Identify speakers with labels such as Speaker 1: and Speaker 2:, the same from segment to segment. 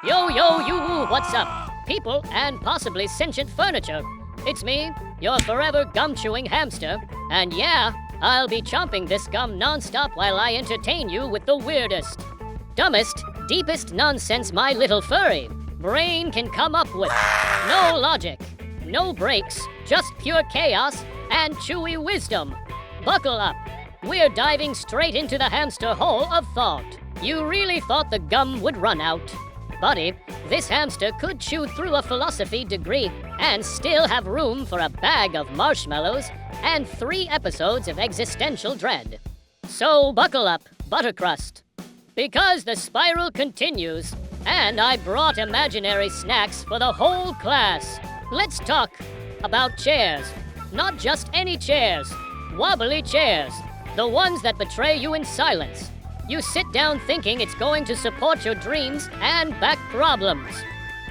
Speaker 1: Yo, YOOOO, what's up? People and possibly sentient furniture. It's me, your forever gum-chewing hamster. And yeah, I'll be chomping this gum non-stop while I entertain you with the weirdest, dumbest, deepest nonsense my little furry brain can come up with. No logic, no breaks, just pure chaos and chewy wisdom. Buckle up. We're diving straight into the hamster hole of thought. You really thought the gum would run out? Buddy, this hamster could chew through a philosophy degree and still have room for a bag of marshmallows and 3 episodes of existential dread. So buckle up, Buttercrust, because the spiral continues, and I brought imaginary snacks for the whole class. Let's talk about chairs. Not just any chairs, wobbly chairs, the ones that betray you in silence. You sit down thinking it's going to support your dreams and back problems.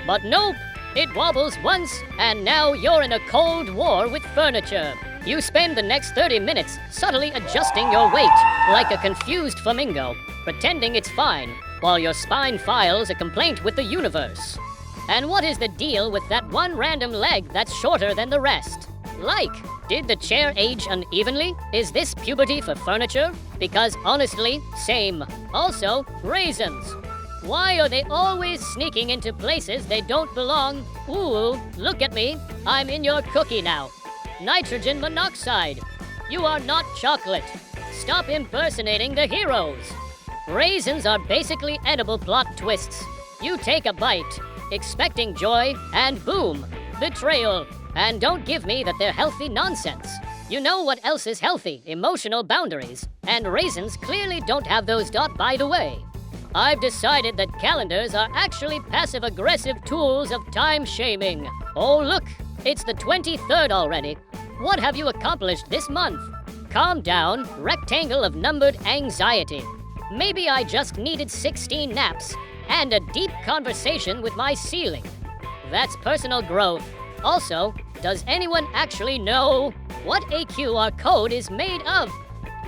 Speaker 1: But nope, it wobbles once, and now you're in a cold war with furniture. You spend the next 30 minutes subtly adjusting your weight like a confused flamingo, pretending it's fine, while your spine files a complaint with the universe. And what is the deal with that one random leg that's shorter than the rest? Like, did the chair age unevenly? Is this puberty for furniture? Because honestly, same. Also, raisins. Why are they always sneaking into places they don't belong? Ooh, look at me. I'm in your cookie now. Nitrogen monoxide. You are not chocolate. Stop impersonating the heroes. Raisins are basically edible plot twists. You take a bite, expecting joy, and boom, betrayal. And don't give me that they're healthy nonsense. You know what else is healthy? Emotional boundaries. And raisins clearly don't have those. By the way, I've decided that calendars are actually passive-aggressive tools of time shaming. Oh look, it's the 23rd already. What have you accomplished this month? Calm down, rectangle of numbered anxiety. Maybe I just needed 16 naps and a deep conversation with my ceiling. That's personal growth. Also, does anyone actually know what a QR code is made of?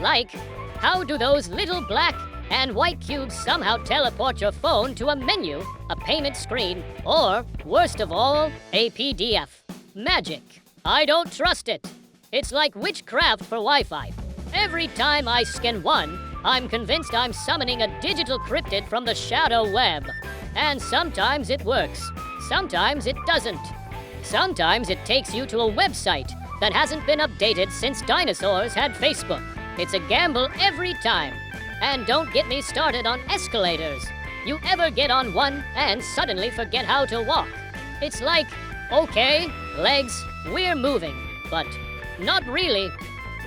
Speaker 1: Like, how do those little black and white cubes somehow teleport your phone to a menu, a payment screen, or, worst of all, a PDF? Magic. I don't trust it. It's like witchcraft for Wi-Fi. Every time I scan one, I'm convinced I'm summoning a digital cryptid from the shadow web. And sometimes it works. Sometimes it doesn't. Sometimes it takes you to a website that hasn't been updated since dinosaurs had Facebook. It's a gamble every time. And don't get me started on escalators. You ever get on one and suddenly forget how to walk? It's like, okay, legs, we're moving, but not really.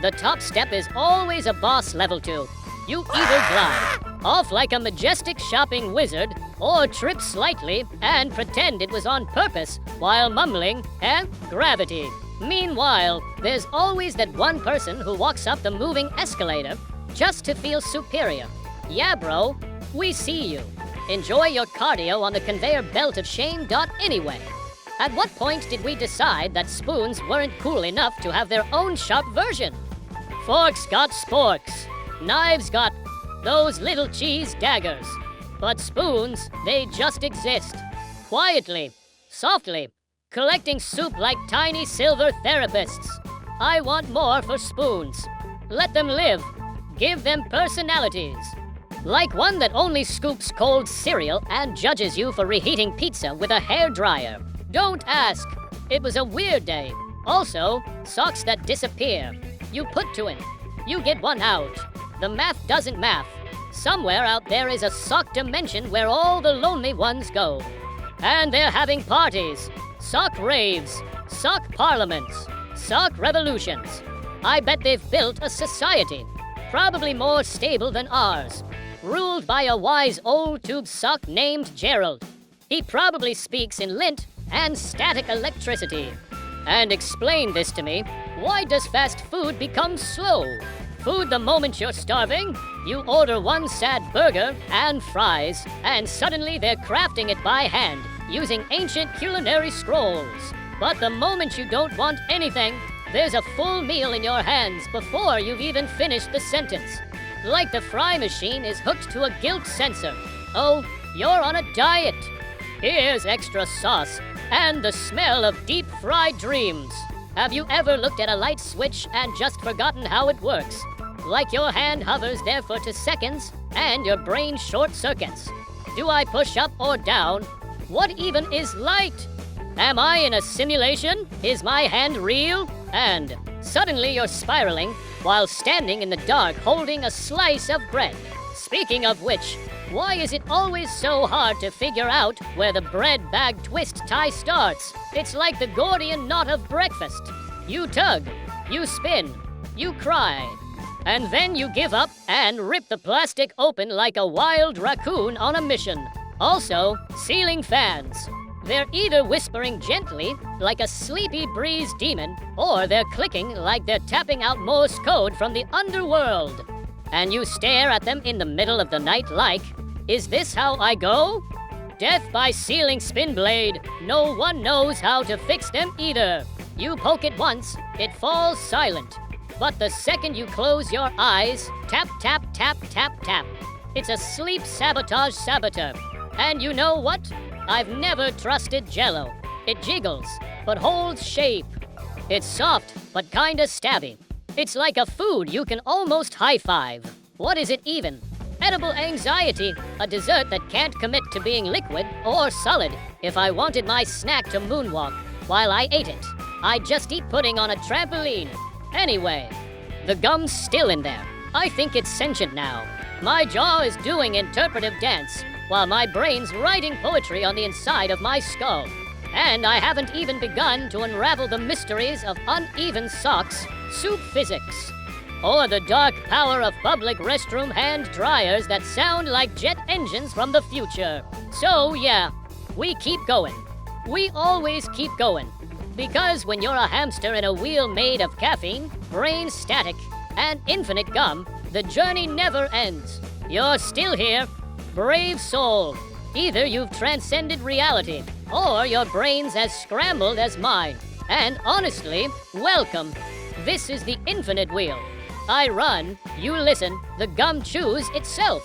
Speaker 1: The top step is always a boss level 2. You either glide off like a majestic shopping wizard, or trip slightly and pretend it was on purpose while mumbling, gravity. Meanwhile, there's always that one person who walks up the moving escalator just to feel superior. Yeah, bro, we see you. Enjoy your cardio on the conveyor belt of shame. Anyway, at what point did we decide that spoons weren't cool enough to have their own sharp version? Forks got sporks. Knives got those little cheese daggers. But spoons, they just exist. Quietly, softly, collecting soup like tiny silver therapists. I want more for spoons. Let them live. Give them personalities. Like one that only scoops cold cereal and judges you for reheating pizza with a hairdryer. Don't ask. It was a weird day. Also, socks that disappear. You put to it. You get one out. The math doesn't math. Somewhere out there is a sock dimension where all the lonely ones go. And they're having parties. Sock raves. Sock parliaments. Sock revolutions. I bet they've built a society, probably more stable than ours, ruled by a wise old tube sock named Gerald. He probably speaks in lint and static electricity. And explain this to me. Why does fast food become slow? Food the moment you're starving? You order one sad burger and fries, and suddenly they're crafting it by hand, using ancient culinary scrolls. But the moment you don't want anything, there's a full meal in your hands before you've even finished the sentence. Like the fry machine is hooked to a guilt sensor. Oh, you're on a diet. Here's extra sauce and the smell of deep-fried dreams. Have you ever looked at a light switch and just forgotten how it works? Like your hand hovers there for 2 seconds and your brain short-circuits. Do I push up or down? What even is light? Am I in a simulation? Is my hand real? And suddenly you're spiraling while standing in the dark holding a slice of bread. Speaking of which, why is it always so hard to figure out where the bread bag twist tie starts? It's like the Gordian knot of breakfast. You tug, you spin, you cry, and then you give up and rip the plastic open like a wild raccoon on a mission. Also, ceiling fans. They're either whispering gently, like a sleepy breeze demon, or they're clicking like they're tapping out Morse code from the underworld. And you stare at them in the middle of the night like, is this how I go? Death by ceiling spin blade. No one knows how to fix them either. You poke it once, it falls silent. But the second you close your eyes, tap, tap, tap, tap, tap. It's a sleep sabotage saboteur. And you know what? I've never trusted Jell-O. It jiggles, but holds shape. It's soft, but kinda stabby. It's like a food you can almost high-five. What is it even? Edible anxiety, a dessert that can't commit to being liquid or solid. If I wanted my snack to moonwalk while I ate it, I'd just eat pudding on a trampoline. Anyway, the gum's still in there. I think it's sentient now. My jaw is doing interpretive dance, while my brain's writing poetry on the inside of my skull. And I haven't even begun to unravel the mysteries of uneven socks, soup physics, or the dark power of public restroom hand dryers that sound like jet engines from the future. So yeah, we keep going. We always keep going. Because when you're a hamster in a wheel made of caffeine, brain static, and infinite gum, the journey never ends. You're still here, brave soul. Either you've transcended reality, or your brain's as scrambled as mine. And honestly, welcome. This is the infinite wheel. I run, you listen, the gum chews itself.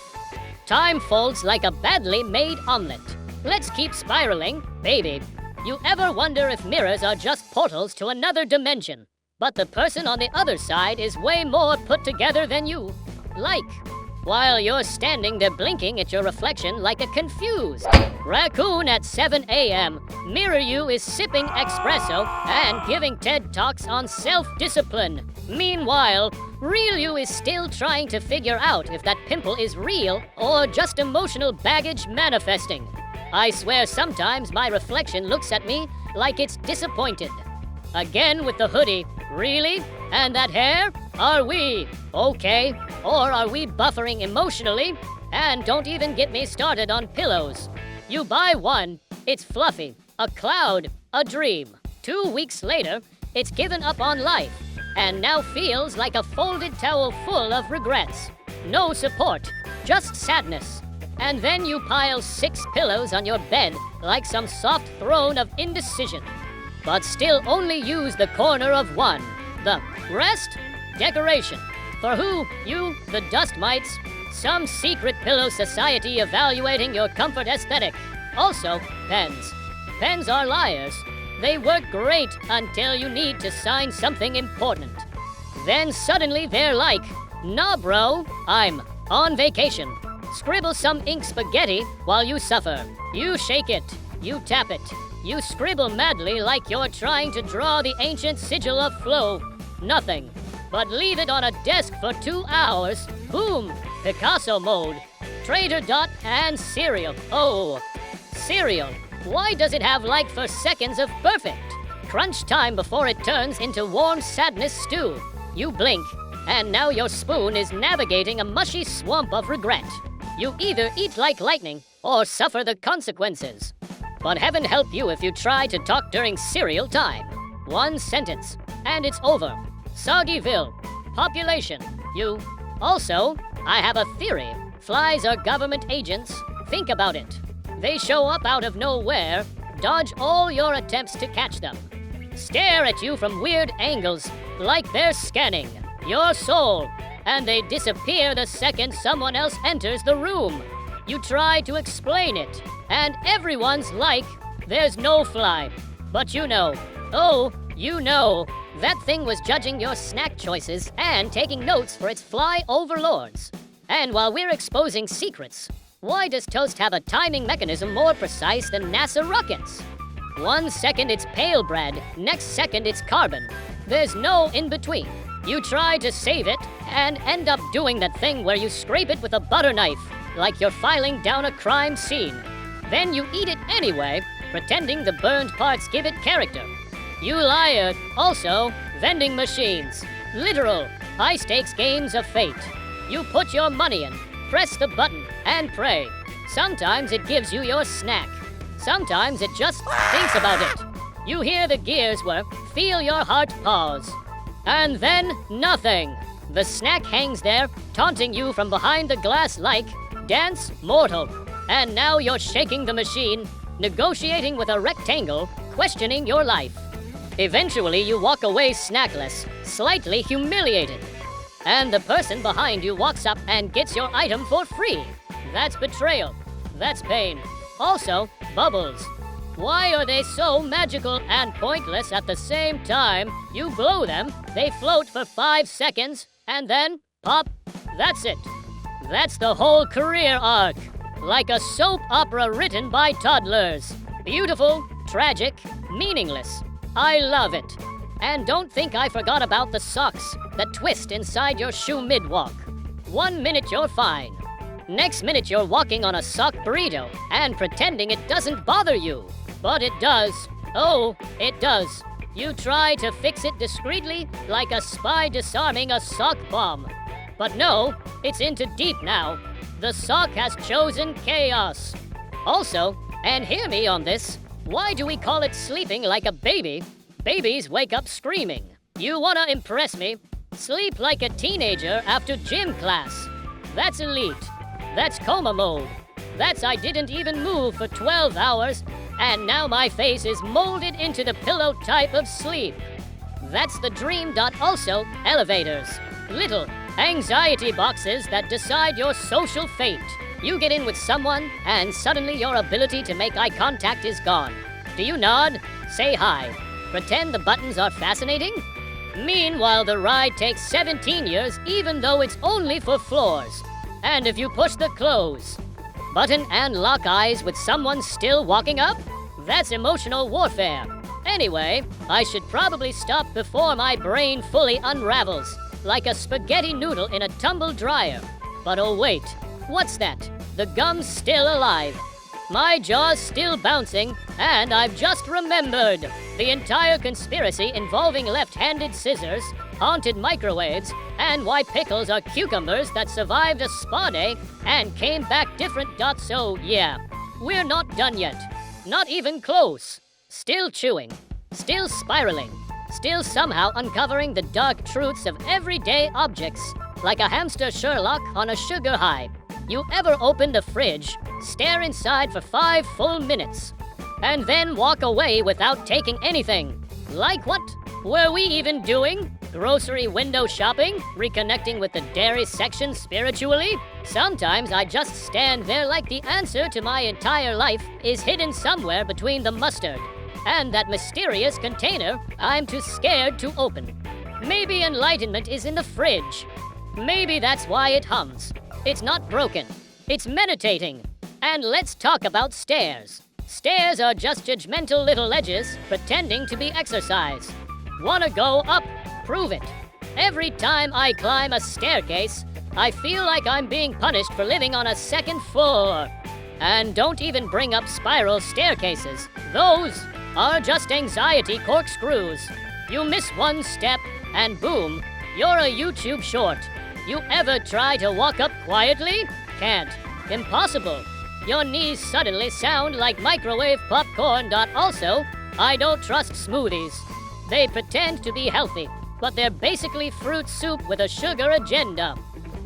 Speaker 1: Time folds like a badly made omelet. Let's keep spiraling, baby. You ever wonder if mirrors are just portals to another dimension, but the person on the other side is way more put together than you? Like, while you're standing there blinking at your reflection like a confused raccoon at 7 a.m., Mirror You is sipping espresso and giving TED Talks on self-discipline. Meanwhile, Real You is still trying to figure out if that pimple is real or just emotional baggage manifesting. I swear sometimes my reflection looks at me like it's disappointed. Again with the hoodie. Really? And that hair? Are we okay? Or are we buffering emotionally? And don't even get me started on pillows. You buy one, it's fluffy, a cloud, a dream. 2 weeks later, it's given up on life, and now feels like a folded towel full of regrets. No support, just sadness. And then you pile 6 pillows on your bed like some soft throne of indecision. But still only use the corner of one. The rest? Decoration. For who? You, the dust mites. Some secret pillow society evaluating your comfort aesthetic. Also, pens. Pens are liars. They work great until you need to sign something important. Then suddenly they're like, nah bro, I'm on vacation. Scribble some ink spaghetti while you suffer. You shake it. You tap it. You scribble madly like you're trying to draw the ancient sigil of flow. Nothing. But leave it on a desk for 2 hours. Boom! Picasso mode. Trader Dot and cereal. Oh, cereal. Why does it have like for seconds of perfect? Crunch time before it turns into warm sadness stew. You blink, and now your spoon is navigating a mushy swamp of regret. You either eat like lightning or suffer the consequences. But heaven help you if you try to talk during cereal time. 1 sentence, and it's over. Soggyville. Population. You. Also, I have a theory. Flies are government agents. Think about it. They show up out of nowhere, dodge all your attempts to catch them, stare at you from weird angles like they're scanning your soul, and they disappear the second someone else enters the room. You try to explain it, and everyone's like, there's no fly. But you know, that thing was judging your snack choices and taking notes for its fly overlords. And while we're exposing secrets, why does toast have a timing mechanism more precise than NASA rockets? 1 second it's pale bread, next second it's carbon. There's no in between. You try to save it and end up doing that thing where you scrape it with a butter knife, like you're filing down a crime scene. Then you eat it anyway, pretending the burned parts give it character. You liar. Also, vending machines. Literal, high-stakes games of fate. You put your money in, press the button, and pray. Sometimes it gives you your snack. Sometimes it just thinks about it. You hear the gears work, feel your heart pause. And then, nothing. The snack hangs there, taunting you from behind the glass like, dance mortal. And now you're shaking the machine, negotiating with a rectangle, questioning your life. Eventually, you walk away snackless, slightly humiliated. And the person behind you walks up and gets your item for free. That's betrayal. That's pain. Also, bubbles. Why are they so magical and pointless at the same time? You blow them, they float for 5 seconds, and then, pop, that's it. That's the whole career arc. Like a soap opera written by toddlers. Beautiful, tragic, meaningless. I love it. And don't think I forgot about the socks that twist inside your shoe mid-walk. 1 minute you're fine. Next minute you're walking on a sock burrito and pretending it doesn't bother you. But it does. Oh, it does. You try to fix it discreetly like a spy disarming a sock bomb. But no, it's into deep now. The sock has chosen chaos. Also, and hear me on this, why do we call it sleeping like a baby? Babies wake up screaming. You wanna impress me? Sleep like a teenager after gym class. That's elite. That's coma mode. That's I didn't even move for 12 hours, and now my face is molded into the pillow type of sleep. That's the dream. Also, elevators. Little anxiety boxes that decide your social fate. You get in with someone, and suddenly your ability to make eye contact is gone. Do you nod? Say hi. Pretend the buttons are fascinating? Meanwhile, the ride takes 17 years, even though it's only for floors. And if you push the close button and lock eyes with someone still walking up, that's emotional warfare. Anyway, I should probably stop before my brain fully unravels, like a spaghetti noodle in a tumble dryer. But oh wait, what's that? The gum's still alive. My jaw's still bouncing, and I've just remembered. The entire conspiracy involving left-handed scissors, haunted microwaves, and why pickles are cucumbers that survived a spa day and came back different. So yeah, we're not done yet. Not even close. Still chewing. Still spiraling. Still somehow uncovering the dark truths of everyday objects, like a hamster Sherlock on a sugar high. You ever open the fridge, stare inside for 5 full minutes, and then walk away without taking anything? Like what were we even doing? Grocery window shopping? Reconnecting with the dairy section spiritually? Sometimes I just stand there like the answer to my entire life is hidden somewhere between the mustard and that mysterious container I'm too scared to open. Maybe enlightenment is in the fridge. Maybe that's why it hums. It's not broken. It's meditating. And let's talk about stairs. Stairs are just judgmental little ledges pretending to be exercise. Wanna go up? Prove it. Every time I climb a staircase, I feel like I'm being punished for living on a second floor. And don't even bring up spiral staircases. Those are just anxiety corkscrews. You miss one step, and boom, you're a YouTube short. You ever try to walk up quietly? Can't. Impossible. Your knees suddenly sound like microwave popcorn. Also, I don't trust smoothies. They pretend to be healthy, but they're basically fruit soup with a sugar agenda.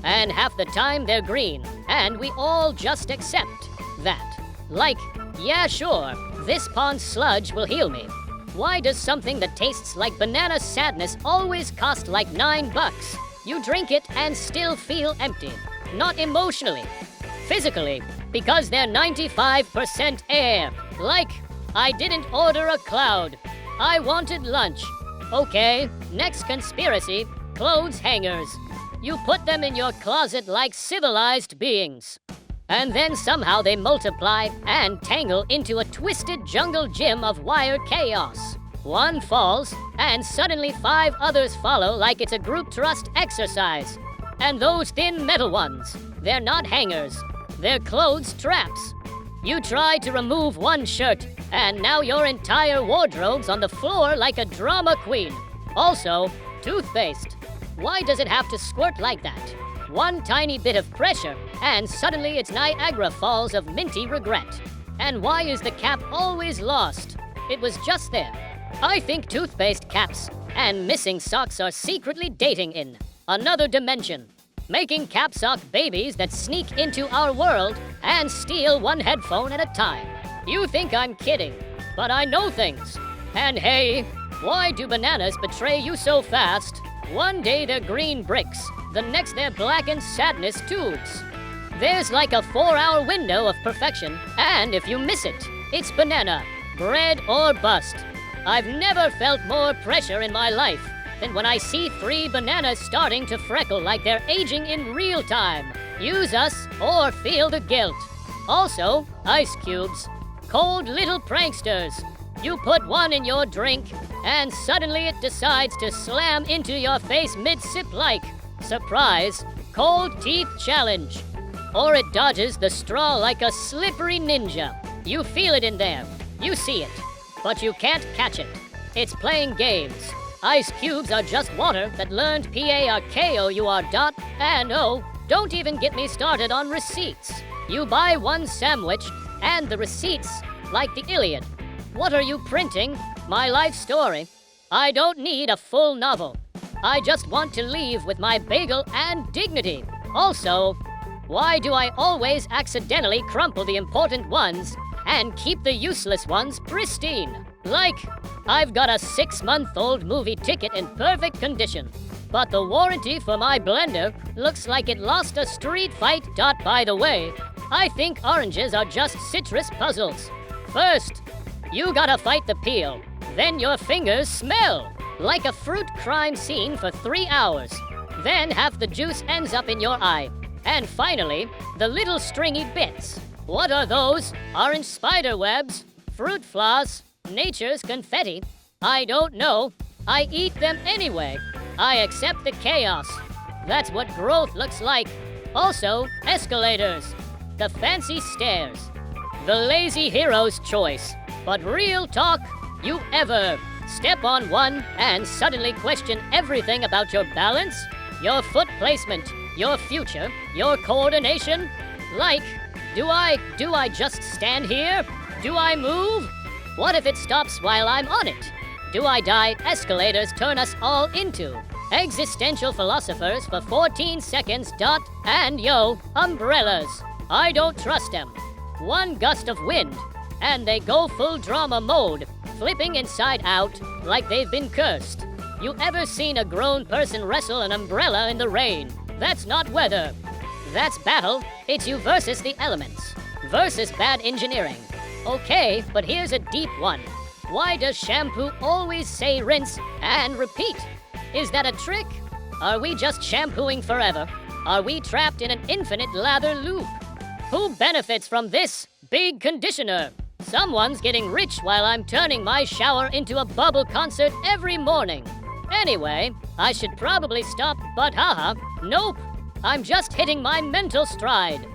Speaker 1: And half the time they're green, and we all just accept that. Like, yeah, sure, this pond sludge will heal me. Why does something that tastes like banana sadness always cost like $9? You drink it and still feel empty. Not emotionally. Physically, because they're 95% air. Like, I didn't order a cloud. I wanted lunch. Okay, next conspiracy, clothes hangers. You put them in your closet like civilized beings. And then somehow they multiply and tangle into a twisted jungle gym of wire chaos. One falls, and suddenly 5 others follow like it's a group thrust exercise. And those thin metal ones, they're not hangers. They're clothes traps. You try to remove one shirt, and now your entire wardrobe's on the floor like a drama queen. Also, toothpaste. Why does it have to squirt like that? One tiny bit of pressure, and suddenly it's Niagara Falls of minty regret. And why is the cap always lost? It was just there. I think toothpaste caps and missing socks are secretly dating in another dimension, making cap sock babies that sneak into our world and steal one headphone at a time. You think I'm kidding, but I know things. And hey, why do bananas betray you so fast? One day they're green bricks, the next they're blackened sadness tubes. There's like a 4-hour window of perfection, and if you miss it, it's banana, bread or bust. I've never felt more pressure in my life than when I see 3 bananas starting to freckle like they're aging in real time. Use us or feel the guilt. Also, ice cubes, cold little pranksters. You put one in your drink, and suddenly it decides to slam into your face mid-sip like, surprise, cold teeth challenge. Or it dodges the straw like a slippery ninja. You feel it in there, you see it, but you can't catch it. It's playing games. Ice cubes are just water that learned PARKOUR dot, and oh, don't even get me started on receipts. You buy one sandwich, and the receipts, like the Iliad. What are you printing? My life story. I don't need a full novel. I just want to leave with my bagel and dignity. Also, why do I always accidentally crumple the important ones and keep the useless ones pristine? Like, I've got a 6-month-old movie ticket in perfect condition, but the warranty for my blender looks like it lost a street fight. By the way, I think oranges are just citrus puzzles. First, you gotta fight the peel, then your fingers smell like a fruit crime scene for 3 hours. Then half the juice ends up in your eye. And finally, the little stringy bits. What are those? Orange spider webs? Fruit floss? Nature's confetti? I don't know. I eat them anyway. I accept the chaos. That's what growth looks like. Also, escalators. The fancy stairs. The lazy hero's choice. But real talk, you ever step on one and suddenly question everything about your balance, your foot placement, your future, your coordination? Like, do I just stand here? Do I move? What if it stops while I'm on it? Do I die? Escalators turn us all into existential philosophers for 14 seconds. And yo, umbrellas. I don't trust them. One gust of wind, and they go full drama mode, flipping inside out like they've been cursed. You ever seen a grown person wrestle an umbrella in the rain? That's not weather. That's battle. It's you versus the elements. Versus bad engineering. Okay, but here's a deep one. Why does shampoo always say rinse and repeat? Is that a trick? Are we just shampooing forever? Are we trapped in an infinite lather loop? Who benefits from this big conditioner? Someone's getting rich while I'm turning my shower into a bubble concert every morning. Anyway, I should probably stop, but haha, nope. I'm just hitting my mental stride.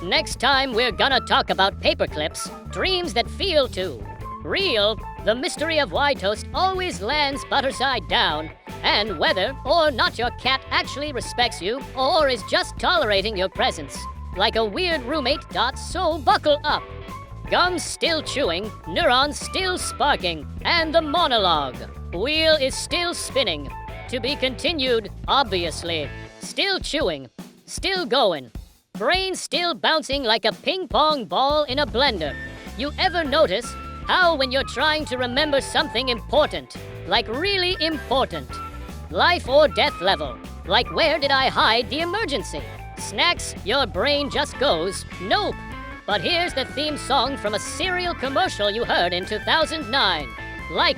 Speaker 1: Next time we're gonna talk about paper clips, dreams that feel too real, the mystery of why toast always lands butter side down, and whether or not your cat actually respects you or is just tolerating your presence like a weird roommate. So buckle up. Gums still chewing, neurons still sparking, and the monologue wheel is still spinning. To be continued, obviously. Still chewing, still going. Brain still bouncing like a ping pong ball in a blender. You ever notice how when you're trying to remember something important, like really important, life or death level, like where did I hide the emergency? Snacks, your brain just goes, nope. But here's the theme song from a cereal commercial you heard in 2009. Like,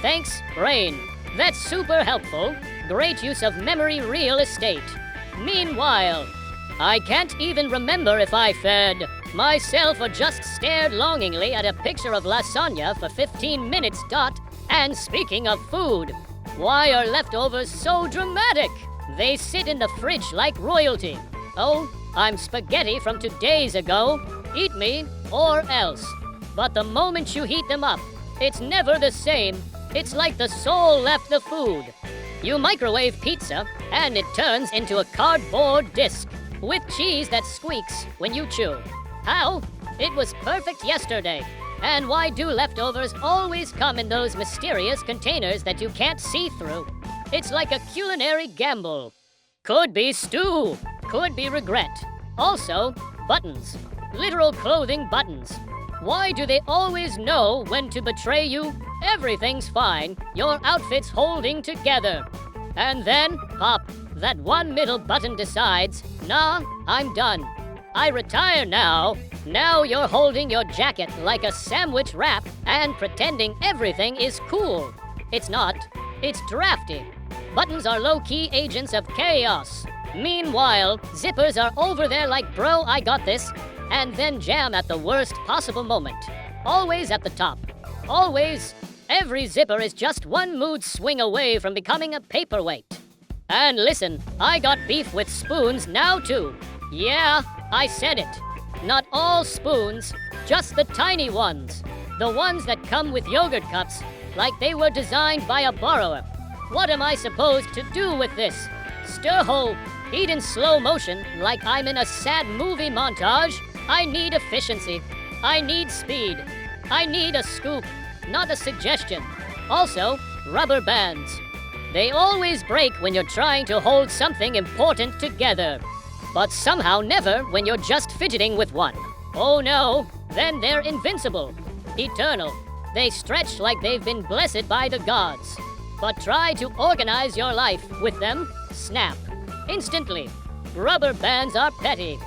Speaker 1: thanks, brain. That's super helpful. Great use of memory real estate. Meanwhile, I can't even remember if I fed myself or just stared longingly at a picture of lasagna for 15 minutes dot. And speaking of food, why are leftovers so dramatic? They sit in the fridge like royalty. Oh, I'm spaghetti from 2 days ago. Eat me or else. But the moment you heat them up, it's never the same. It's like the soul left the food. You microwave pizza, and it turns into a cardboard disc with cheese that squeaks when you chew. How? It was perfect yesterday. And why do leftovers always come in those mysterious containers that you can't see through? It's like a culinary gamble. Could be stew. Could be regret. Also, buttons. Literal clothing buttons. Why do they always know when to betray you? Everything's fine. Your outfit's holding together. And then, pop, that one middle button decides, nah, I'm done. I retire now. Now you're holding your jacket like a sandwich wrap and pretending everything is cool. It's not. It's drafty. Buttons are low-key agents of chaos. Meanwhile, zippers are over there like, bro, I got this, and then jam at the worst possible moment. Always at the top. Always. Every zipper is just one mood swing away from becoming a paperweight. And listen, I got beef with spoons now too. Yeah, I said it. Not all spoons, just the tiny ones. The ones that come with yogurt cups, like they were designed by a borrower. What am I supposed to do with this? Stir-ho, eat in slow motion like I'm in a sad movie montage. I need efficiency. I need speed. I need a scoop, not a suggestion. Also, rubber bands. They always break when you're trying to hold something important together. But somehow never when you're just fidgeting with one. Oh no, then they're invincible, eternal. They stretch like they've been blessed by the gods. But try to organize your life with them, snap. Instantly. Rubber bands are petty.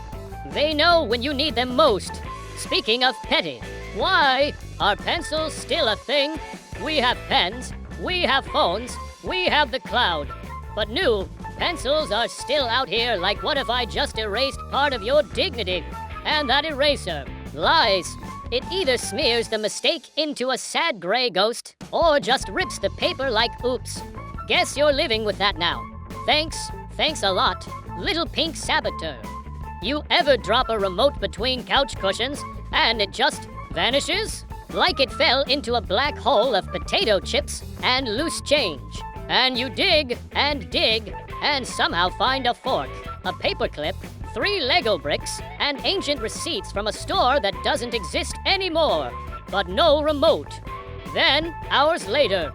Speaker 1: They know when you need them most. Speaking of petty, why are pencils still a thing? We have pens, we have phones, we have the cloud. But new pencils are still out here like, what if I just erased part of your dignity? And that eraser lies. It either smears the mistake into a sad gray ghost or just rips the paper like oops. Guess you're living with that now. Thanks a lot, little pink saboteur. You ever drop a remote between couch cushions and it just vanishes? Like it fell into a black hole of potato chips and loose change. And you dig and somehow find a fork, a paperclip, 3 Lego bricks, and ancient receipts from a store that doesn't exist anymore. But no remote. Then, hours later,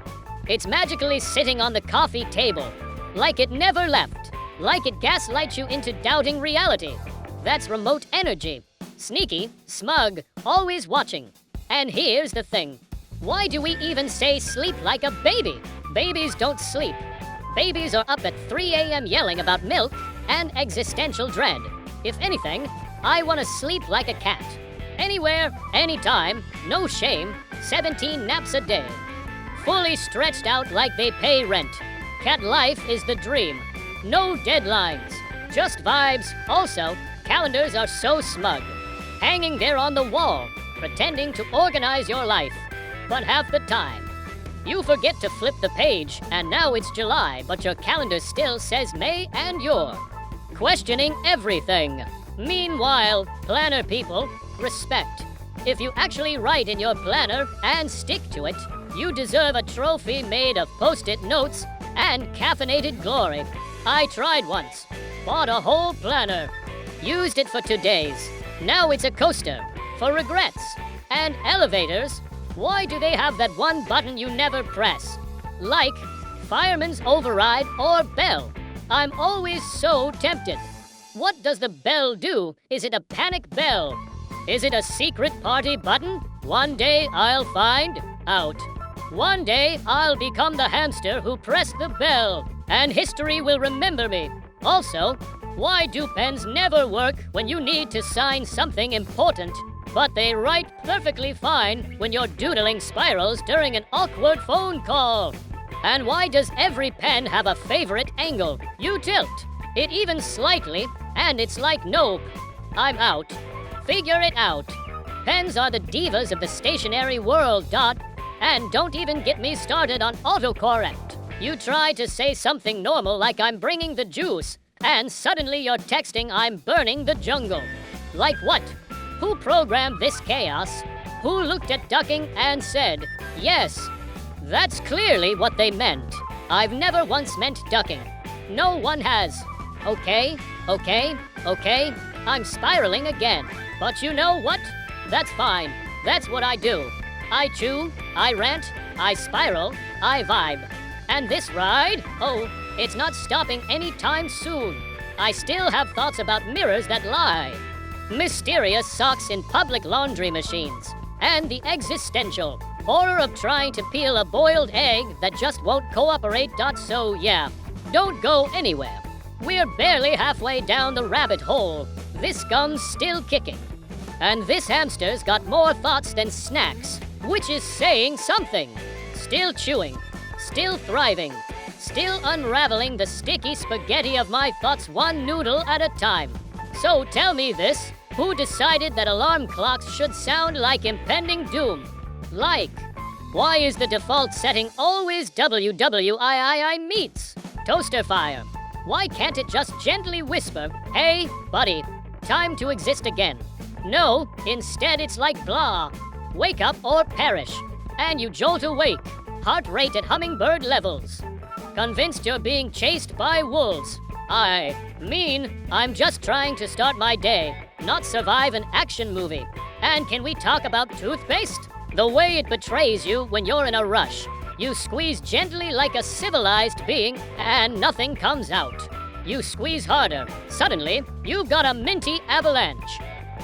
Speaker 1: it's magically sitting on the coffee table. Like it never left. Like it gaslights you into doubting reality. That's remote energy. Sneaky, smug, always watching. And here's the thing. Why do we even say sleep like a baby? Babies don't sleep. Babies are up at 3 a.m. yelling about milk and existential dread. If anything, I want to sleep like a cat. Anywhere, anytime, no shame, 17 naps a day. Fully stretched out like they pay rent. Cat life is the dream. No deadlines, just vibes. Also, calendars are so smug. Hanging there on the wall, pretending to organize your life. But half the time, you forget to flip the page, and now it's July, but your calendar still says May and you're questioning everything. Meanwhile, planner people, respect. If you actually write in your planner and stick to it, you deserve a trophy made of post-it notes and caffeinated glory. I tried once, bought a whole planner, used it for 2 days. Now it's a coaster for regrets. And elevators, why do they have that one button you never press? Like fireman's override or bell. I'm always so tempted. What does the bell do? Is it a panic bell? Is it a secret party button? One day I'll find out. One day I'll become the hamster who pressed the bell, and history will remember me. Also, why do pens never work when you need to sign something important? but they write perfectly fine when you're doodling spirals during an awkward phone call. And why does every pen have a favorite angle? You tilt it even slightly, and it's like, nope, I'm out. Figure it out. Pens are the divas of the stationary world, Dot. And don't even get me started on autocorrect. You try to say something normal like I'm bringing the juice, and suddenly you're texting I'm burning the jungle. Like what? Who programmed this chaos? Who looked at ducking and said, yes, that's clearly what they meant. I've never once meant ducking. No one has. Okay, I'm spiraling again. But you know what? That's fine. That's what I do. I chew, I rant, I spiral, I vibe. And this ride? Oh, it's not stopping anytime soon. I still have thoughts about mirrors that lie, mysterious socks in public laundry machines, and the existential horror of trying to peel a boiled egg that just won't cooperate. So yeah, don't go anywhere. We're barely halfway down the rabbit hole. This gum's still kicking. And this hamster's got more thoughts than snacks, which is saying something. Still chewing, still thriving, still unraveling the sticky spaghetti of my thoughts one noodle at a time. So tell me this, who decided that alarm clocks should sound like impending doom? Like, why is the default setting always WWII meets? Toaster fire. Why can't it just gently whisper, hey, buddy, time to exist again? No, instead it's like blah, wake up or perish. And you jolt awake, heart rate at hummingbird levels. Convinced you're being chased by wolves. I mean, I'm just trying to start my day, not survive an action movie. And can we talk about toothpaste? The way it betrays you when you're in a rush. You squeeze gently like a civilized being, and nothing comes out. You squeeze harder. Suddenly, you've got a minty avalanche.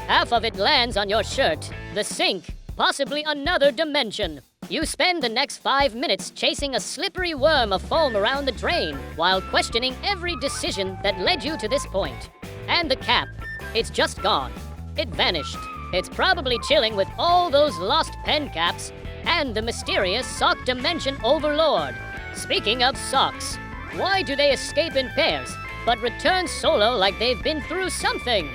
Speaker 1: Half of it lands on your shirt, the sink, possibly another dimension. You spend the next 5 minutes chasing a slippery worm of foam around the drain while questioning every decision that led you to this point. And the cap, it's just gone. It vanished. It's probably chilling with all those lost pen caps and the mysterious sock dimension overlord. Speaking of socks, why do they escape in pairs but return solo like they've been through something?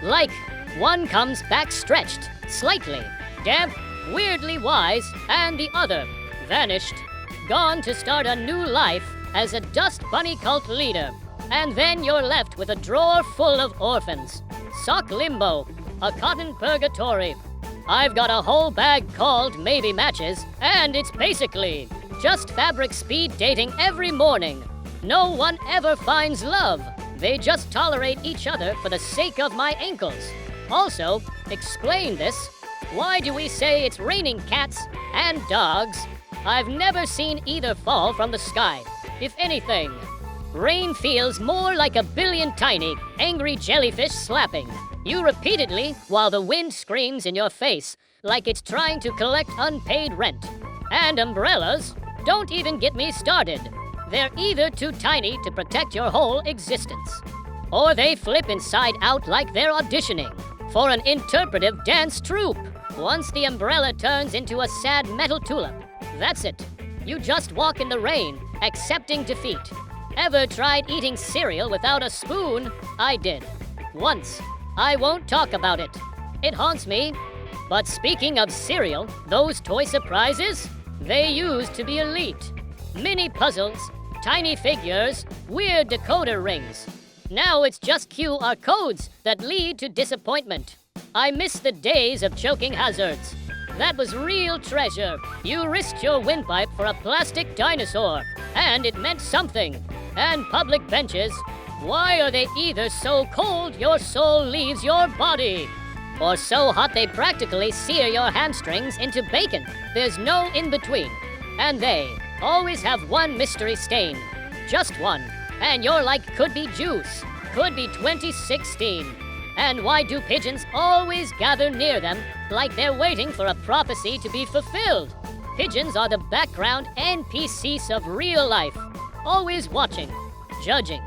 Speaker 1: Like, one comes back stretched, slightly, damp, weirdly wise, and the other, vanished, gone to start a new life as a dust bunny cult leader. And then you're left with a drawer full of orphans. Sock limbo, a cotton purgatory. I've got a whole bag called Maybe Matches, and it's basically just fabric speed dating every morning. No one ever finds love. They just tolerate each other for the sake of my ankles. Also, explain this. Why do we say it's raining cats and dogs? I've never seen either fall from the sky. If anything, rain feels more like a billion tiny, angry jellyfish slapping you repeatedly while the wind screams in your face like it's trying to collect unpaid rent. And umbrellas, don't even get me started. They're either too tiny to protect your whole existence, or they flip inside out like they're auditioning for an interpretive dance troupe. Once the umbrella turns into a sad metal tulip, that's it. You just walk in the rain, accepting defeat. Ever tried eating cereal without a spoon? I did. Once. I won't talk about it. It haunts me. But speaking of cereal, those toy surprises, they used to be elite. Mini puzzles, tiny figures, weird decoder rings. Now it's just QR codes that lead to disappointment. I miss the days of choking hazards. That was real treasure. You risked your windpipe for a plastic dinosaur, and it meant something. And public benches, why are they either so cold your soul leaves your body, or so hot they practically sear your hamstrings into bacon? There's no in-between. And they always have one mystery stain. Just one. And you're like, could be juice. Could be 2016. And why do pigeons always gather near them like they're waiting for a prophecy to be fulfilled? Pigeons are the background NPCs of real life. Always watching, judging,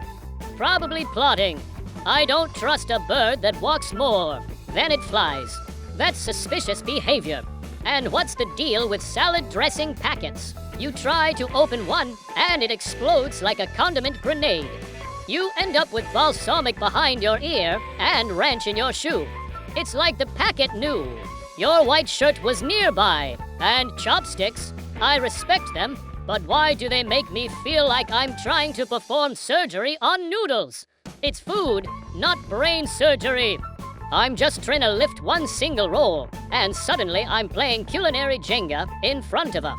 Speaker 1: probably plotting. I don't trust a bird that walks more than it flies. That's suspicious behavior. And what's the deal with salad dressing packets? You try to open one, and it explodes like a condiment grenade. You end up with balsamic behind your ear and wrench in your shoe. It's like the packet knew. Your white shirt was nearby. And chopsticks, I respect them, but why do they make me feel like I'm trying to perform surgery on noodles? It's food, not brain surgery. I'm just trying to lift one single roll, and suddenly I'm playing culinary Jenga in front of her.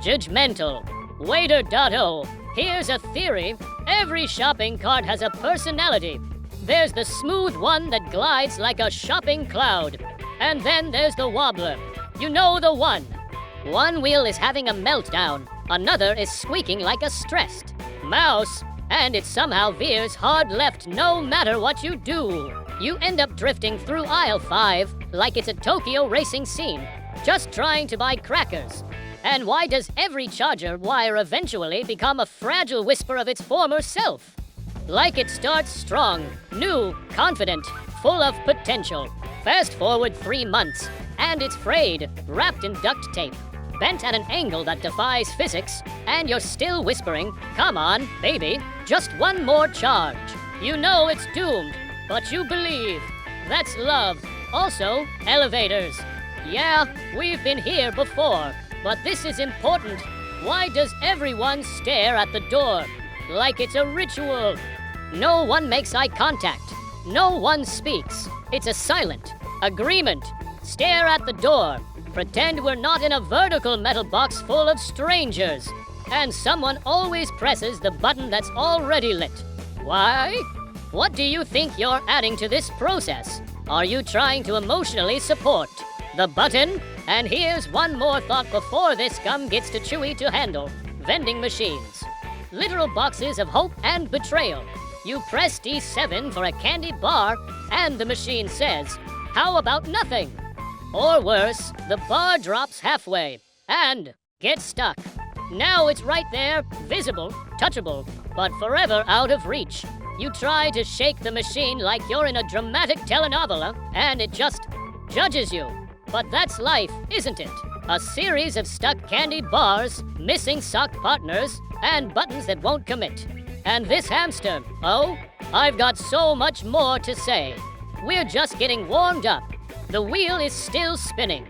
Speaker 1: Judgmental. Waiter.o. Here's a theory. Every shopping cart has a personality. There's the smooth one that glides like a shopping cloud. And then there's the wobbler. You know the one. One wheel is having a meltdown. Another is squeaking like a stressed mouse. And it somehow veers hard left no matter what you do. You end up drifting through aisle 5 like it's a Tokyo racing scene, just trying to buy crackers. And why does every charger wire eventually become a fragile whisper of its former self? Like it starts strong, new, confident, full of potential. Fast forward 3 months, and it's frayed, wrapped in duct tape, bent at an angle that defies physics, and you're still whispering, "Come on, baby, just one more charge." You know it's doomed, but you believe. That's love. Also, elevators. Yeah, we've been here before, but this is important. Why does everyone stare at the door? Like it's a ritual. No one makes eye contact. No one speaks. It's a silent agreement. Stare at the door. Pretend we're not in a vertical metal box full of strangers. And someone always presses the button that's already lit. Why? What do you think you're adding to this process? Are you trying to emotionally support the button? And here's one more thought before this gum gets too chewy to handle. Vending machines. Literal boxes of hope and betrayal. You press D7 for a candy bar, and the machine says, "How about nothing?" Or worse, the bar drops halfway and gets stuck. Now it's right there, visible, touchable, but forever out of reach. You try to shake the machine like you're in a dramatic telenovela, and it just judges you. But that's life, isn't it? A series of stuck candy bars, missing sock partners, and buttons that won't commit. And this hamster, oh, I've got so much more to say. We're just getting warmed up. The wheel is still spinning.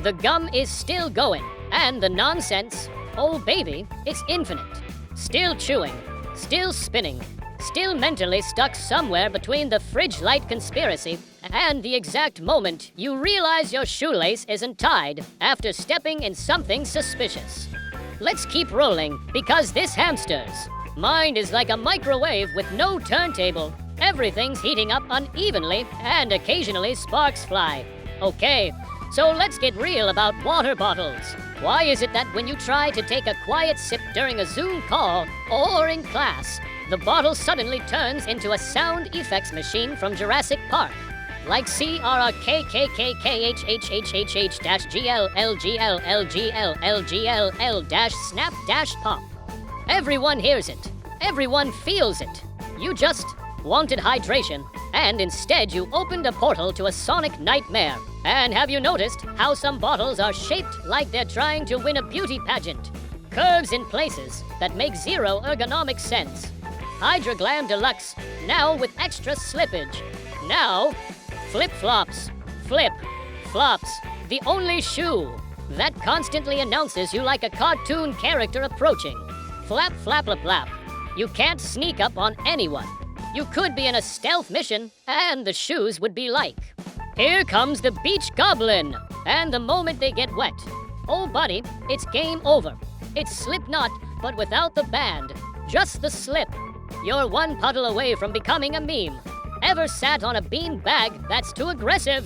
Speaker 1: The gum is still going. And the nonsense, oh baby, it's infinite. Still chewing, still spinning, still mentally stuck somewhere between the fridge light conspiracy and the exact moment you realize your shoelace isn't tied after stepping in something suspicious. Let's keep rolling, because this hamster's mind is like a microwave with no turntable. Everything's heating up unevenly, and occasionally sparks fly. Okay, so let's get real about water bottles. Why is it that when you try to take a quiet sip during a Zoom call or in class, the bottle suddenly turns into a sound effects machine from Jurassic Park? Like CRRKKKHHHHHGLLGLLGLL-snap-pop. Everyone hears it. Everyone feels it. You just wanted hydration, and instead you opened a portal to a sonic nightmare. And have you noticed how some bottles are shaped like they're trying to win a beauty pageant? Curves in places that make zero ergonomic sense. Hydra Glam Deluxe, now with extra slippage. Now, flip-flops. Flip-flops. The only shoe that constantly announces you like a cartoon character approaching. Flap, flap, flap, flap. You can't sneak up on anyone. You could be in a stealth mission, and the shoes would be like, "Here comes the beach goblin." And the moment they get wet, oh buddy, it's game over. It's Slipknot, but without the band. Just the slip. You're one puddle away from becoming a meme. Ever sat on a bean bag that's too aggressive?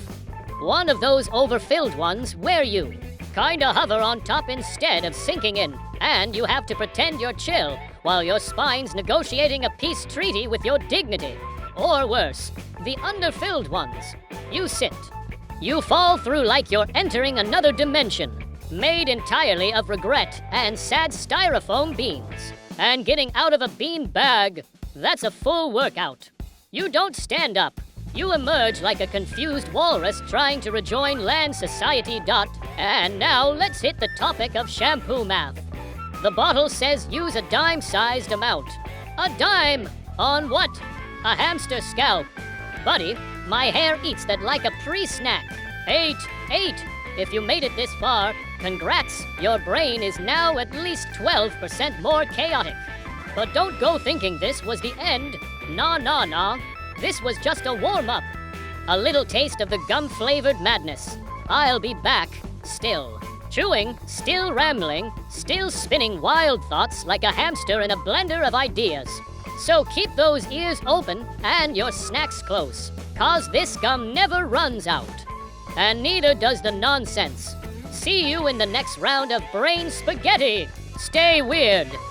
Speaker 1: One of those overfilled ones where you kinda hover on top instead of sinking in, and you have to pretend you're chill while your spine's negotiating a peace treaty with your dignity. Or worse, the underfilled ones. You sit. You fall through like you're entering another dimension, made entirely of regret and sad styrofoam beans. And getting out of a bean bag, that's a full workout. You don't stand up. You emerge like a confused walrus trying to rejoin land society. And now let's hit the topic of shampoo math. The bottle says use a dime-sized amount. A dime! On what? A hamster scalp. Buddy, my hair eats that like a pre-snack. 8. If you made it this far, congrats, your brain is now at least 12% more chaotic. But don't go thinking this was the end. Nah. This was just a warm-up. A little taste of the gum-flavored madness. I'll be back, still. Chewing, still rambling, still spinning wild thoughts like a hamster in a blender of ideas. So keep those ears open and your snacks close, 'cause this gum never runs out. And neither does the nonsense. See you in the next round of brain spaghetti. Stay weird.